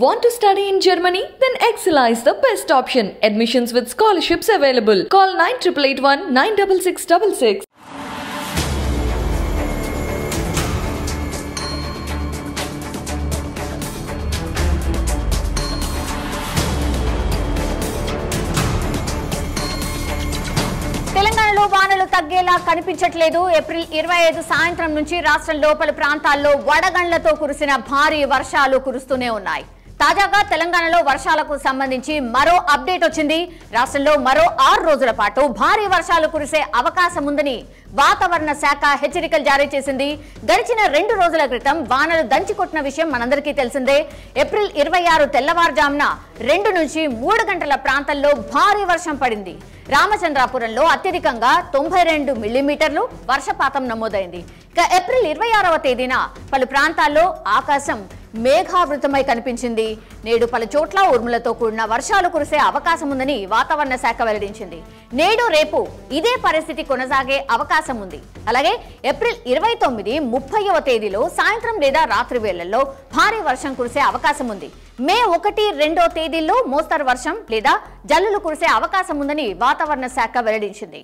Want to study in Germany? Then Excella is the best option. Admissions with scholarships available. Call 9881 96666. తెలంగాణలో వానలు తగ్గేలా కనిపించట్లేదు. April 25 సాయంత్రం నుంచి రాష్ట్రం లోపల ప్రాంతాల్లో వడగండ్లతో కురిసిన భారీ వర్షాలు కురుస్తూనే ఉన్నాయి. తాజాగా తెలంగాణలో వర్షాలకు సంబంధించి మరో అప్డేట్ వచ్చింది. రాష్ట్రంలో మరో 6 రోజుల పాటు భారీ వర్షాలు కురిసే అవకాశం ఉందని వాతావరణ శాఖ హెచ్చరికలు జారీ చేసింది. గడిచిన 2 రోజుల క్రితం వానలు దంచికొట్టిన విషయం మనందరికీ తెలిసిందే. ఏప్రిల్ 26 తెల్లవారుజామున 2 నుంచి 3 గంటల ప్రాంతాల్లో భారీ వర్షం పడింది. రామచంద్రాపురంలో అత్యధికంగా 92 మిల్లీమీటర్లు వర్షపాతం నమోదైంది. ఇక ఏప్రిల్ 26వ తేదీన పలు ప్రాంతాల్లో ఆకాశం మేఘావృతమై కనిపించింది. నేడు పలు చోట్ల ఉరుములతో కూడిన వర్షాలు కురిసే అవకాశం ఉందని వాతావరణ శాఖ వెల్లడించింది. నేడు రేపు ఇదే పరిస్థితి కొనసాగే అవకాశం ఉంది. అలాగే ఏప్రిల్ 29, 30వ తేదీలో సాయంత్రం లేదా రాత్రి వేళల్లో భారీ వర్షం కురిసే అవకాశం ఉంది. మే 1, 2వ తేదీల్లో మోస్తరు వర్షం లేదా జల్లులు కురిసే అవకాశం ఉందని వాతావరణ శాఖ వెల్లడించింది.